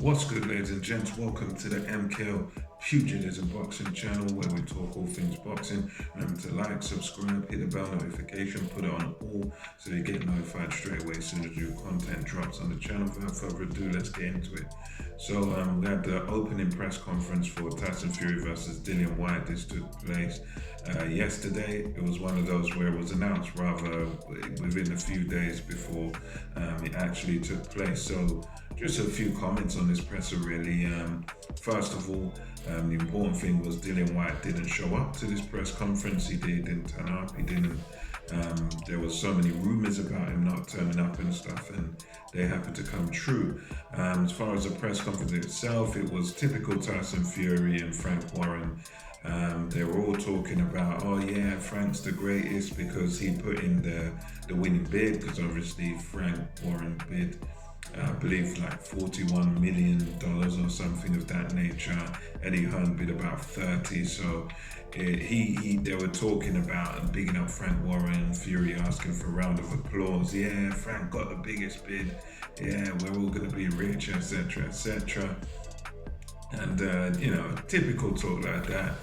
What's good, ladies and gents? Welcome to the MKL Pugilism Boxing channel where we talk all things boxing. Remember to like, subscribe, hit the bell notification, put it on all so you get notified straight away as soon as new content drops on the channel. Without further ado, let's get into it. So we had the opening press conference for Tyson Fury versus Dillian Whyte. This took place yesterday. It was one of those where it was announced rather within a few days before it actually took place. So just a few comments on this presser really. First of all, the important thing was Dillian Whyte didn't show up to this press conference. He didn't turn up. He didn't. There was so many rumors about him not turning up and stuff, and they happened to come true. As far as the press conference itself, it was typical Tyson Fury and Frank Warren. They were all talking about, oh yeah, Frank's the greatest because he put in the winning bid, because obviously Frank Warren bid I believe like $41 million or something of that nature. Eddie Hearn bid about 30. So they were talking about and bigging up Frank Warren. Fury asking for a round of applause. Yeah, Frank got the biggest bid. Yeah, we're all gonna be rich, etc., etc. And typical talk like that.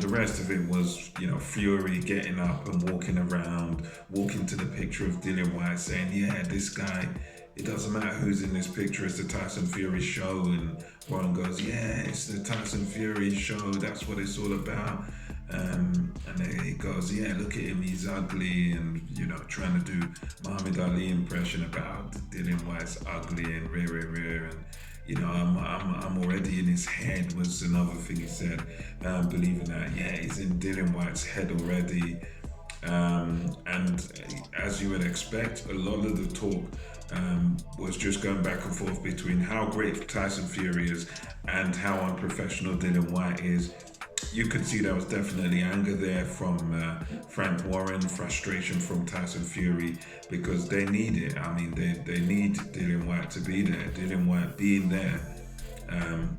The rest of it was, Fury getting up and walking around, walking to the picture of Dillian Whyte saying, yeah, this guy, it doesn't matter who's in this picture, it's the Tyson Fury show. And Warren goes, yeah, it's the Tyson Fury show, that's what it's all about. And then he goes, yeah, look at him, he's ugly, and trying to do Muhammad Ali impression about Dillian Whyte's ugly and rare. And I'm already in his head was another thing he said. Believing that, yeah, he's in Dillian Whyte's head already. And as you would expect, a lot of the talk was just going back and forth between how great Tyson Fury is and how unprofessional Dillian Whyte is. You could see there was definitely anger there from Frank Warren, frustration from Tyson Fury, because they need it. I mean, they need Dillian Whyte to be there. Dillian Whyte being there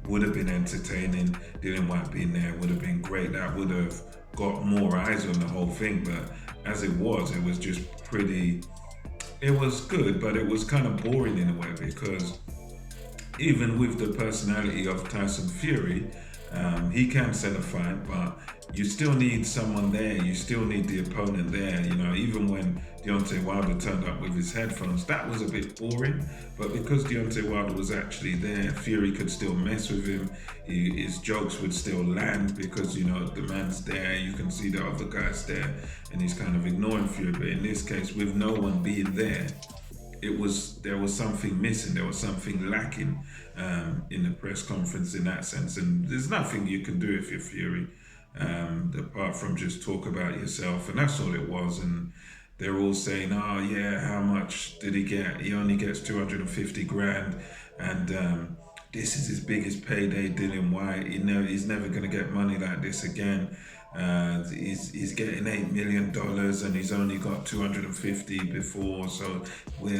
would have been entertaining. Dillian Whyte being there would have been great. That would have got more eyes on the whole thing. But as it was just pretty. It was good, but it was kind of boring in a way, because even with the personality of Tyson Fury, he can sell a fight, but you still need someone there. You still need the opponent there. Even when Deontay Wilder turned up with his headphones, that was a bit boring. But because Deontay Wilder was actually there, Fury could still mess with him. His jokes would still land because, the man's there. You can see the other guy's there, and he's kind of ignoring Fury. But in this case, with no one being there, there was something missing, there was something lacking in the press conference in that sense. And there's nothing you can do if you're Fury, apart from just talk about yourself, and that's all it was. And they're all saying, oh yeah, how much did he get? He only gets 250 grand, and this is his biggest payday, Dillian Whyte. He's never gonna get money like this again. He's getting $8 million and he's only got 250 before. So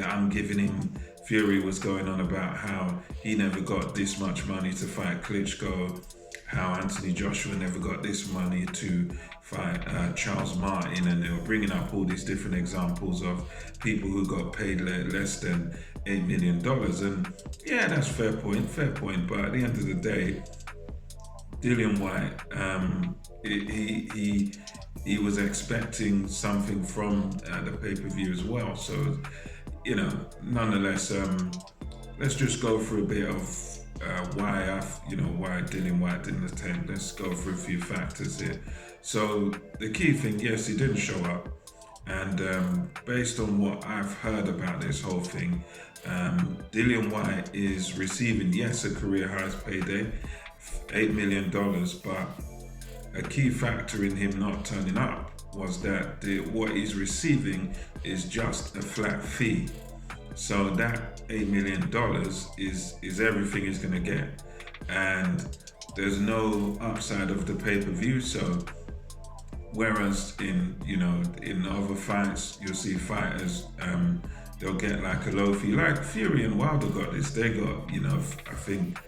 I'm giving him. Fury was going on about how he never got this much money to fight Klitschko, how Anthony Joshua never got this money to fight Charles Martin, and they were bringing up all these different examples of people who got paid less than $8 million. And yeah, that's fair point. But at the end of the day, Dillian Whyte, he was expecting something from the pay-per-view as well. So, nonetheless, let's just go through a bit of why Dillian Whyte didn't attend. Let's go through a few factors here. So the key thing, yes, he didn't show up. And based on what I've heard about this whole thing, Dillian Whyte is receiving, yes, a career highest payday, $8 million, but a key factor in him not turning up was that what he's receiving is just a flat fee. So that $8 million is everything he's gonna get, and there's no upside of the pay-per-view. So whereas in other fights you'll see fighters they'll get like a low fee, like Fury and Wilder got this. They got I think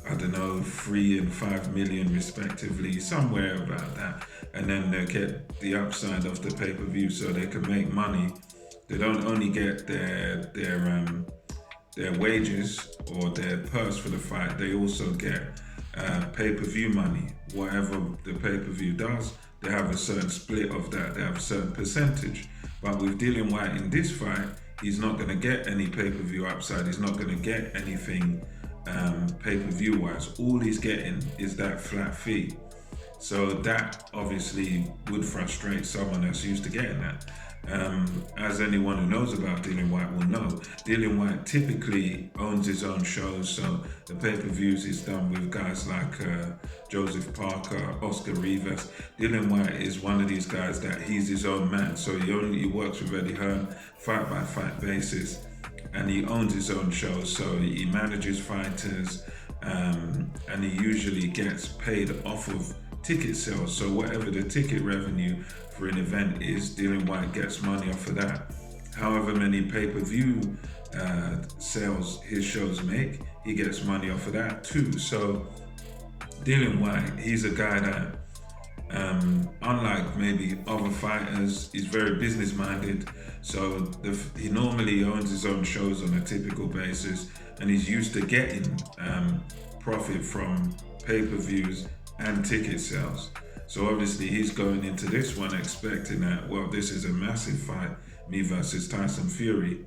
I don't know, 3 and 5 million respectively, somewhere about that. And then they get the upside of the pay-per-view so they can make money. They don't only get their wages or their purse for the fight, they also get pay-per-view money. Whatever the pay-per-view does, they have a certain split of that, they have a certain percentage. But with Dillian Whyte in this fight, he's not going to get any pay-per-view upside, he's not going to get anything pay-per-view wise. All he's getting is that flat fee. So that obviously would frustrate someone that's used to getting that. As anyone who knows about Dillian Whyte will know, Dillian Whyte typically owns his own shows, so the pay-per-views he's done with guys like Joseph Parker, Oscar Rivas. Dillian Whyte is one of these guys that he's his own man, so he works with Eddie Hearn, fight-by-fight basis, and he owns his own shows, so he manages fighters, and he usually gets paid off of ticket sales. So whatever the ticket revenue for an event is, Dillian Whyte gets money off of that. However many pay-per-view sales his shows make, he gets money off of that too. So Dillian Whyte, he's a guy that, unlike maybe other fighters, he's very business-minded. So he normally owns his own shows on a typical basis, and he's used to getting profit from pay-per-views and ticket sales. So obviously he's going into this one expecting that, well, this is a massive fight, me versus Tyson Fury.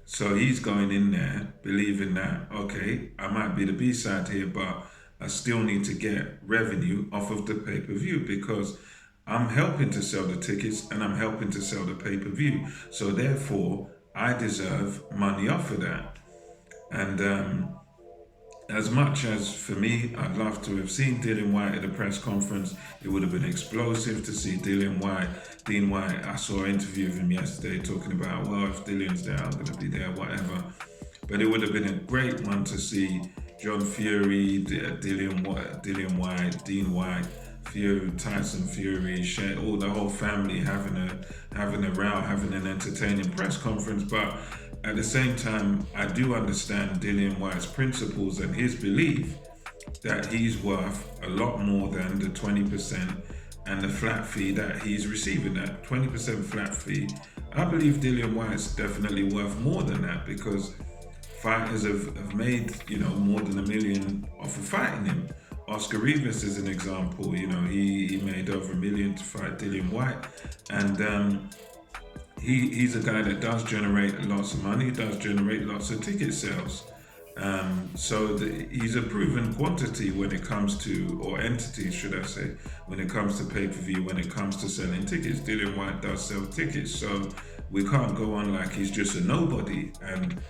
So he's going in there believing that, okay, I might be the B-side here, but I still need to get revenue off of the pay-per-view because I'm helping to sell the tickets and I'm helping to sell the pay-per-view. So therefore, I deserve money off of that. And as much as for me, I'd love to have seen Dillian Whyte at the press conference. It would have been explosive to see Dean Whyte. I saw an interview of him yesterday talking about, well, if Dillian's there, I'm going to be there, whatever. But it would have been a great one to see John Fury, Dillian Whyte, Dean Whyte, Fury, Tyson Fury, all the whole family having a row, having an entertaining press conference. But at the same time, I do understand Dillian Whyte's principles and his belief that he's worth a lot more than the 20% and the flat fee that he's receiving. That 20% flat fee, I believe Dillian Whyte's definitely worth more than that because fighters have made, more than $1 million off of fighting him. Oscar Rivas is an example. He made over $1 million to fight Dillian Whyte, and he's a guy that does generate lots of money, does generate lots of ticket sales. So he's a proven quantity when it comes to, or entity, should I say, when it comes to pay-per-view, when it comes to selling tickets. Dillian Whyte does sell tickets, so we can't go on like he's just a nobody. And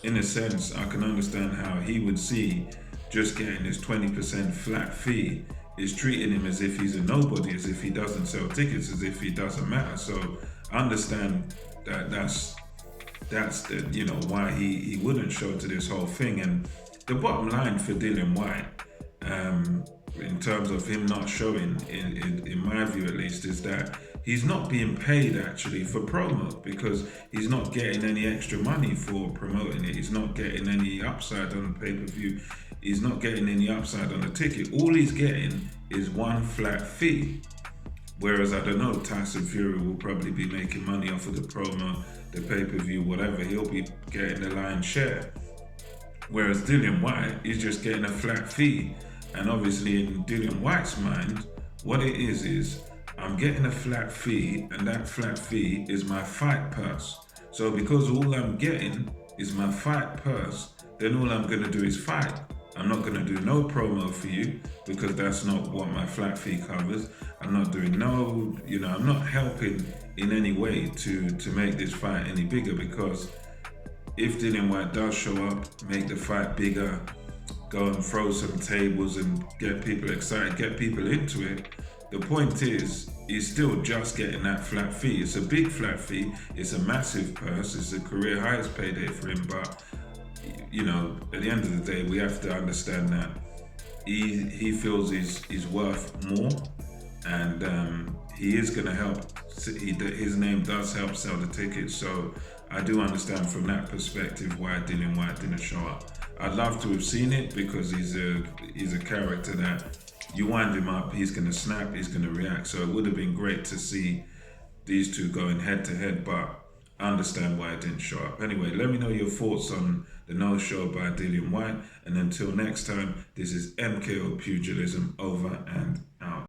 in a sense, I can understand how he would see just getting his 20% flat fee is treating him as if he's a nobody, as if he doesn't sell tickets, as if he doesn't matter. So I understand that that's the, why he wouldn't show to this whole thing. And the bottom line for Dillian Whyte, in terms of him not showing, in my view at least, is that he's not being paid actually for promo because he's not getting any extra money for promoting it. He's not getting any upside on the pay-per-view. He's not getting any upside on the ticket. All he's getting is one flat fee. Whereas, I don't know, Tyson Fury will probably be making money off of the promo, the pay-per-view, whatever. He'll be getting the lion's share. Whereas Dillian Whyte is just getting a flat fee. And obviously in Dillian Whyte's mind, what it is I'm getting a flat fee, and that flat fee is my fight purse. So because all I'm getting is my fight purse, then all I'm going to do is fight. I'm not going to do no promo for you because that's not what my flat fee covers. I'm not doing I'm not helping in any way to make this fight any bigger, because if Dillian Whyte does show up, make the fight bigger, go and throw some tables and get people excited, get people into it, the point is, he's still just getting that flat fee. It's a big flat fee, it's a massive purse, it's a career highest payday for him, but at the end of the day, we have to understand that he feels he's worth more, and he is going to help. His name does help sell the tickets, so I do understand from that perspective why Dillian Whyte didn't show up. I'd love to have seen it because he's a character that you wind him up, he's gonna snap, he's gonna react. So it would have been great to see these two going head to head, but I understand why it didn't show up. Anyway, let me know your thoughts on the No Show by Dillian Whyte. And until next time, this is MKO Pugilism over and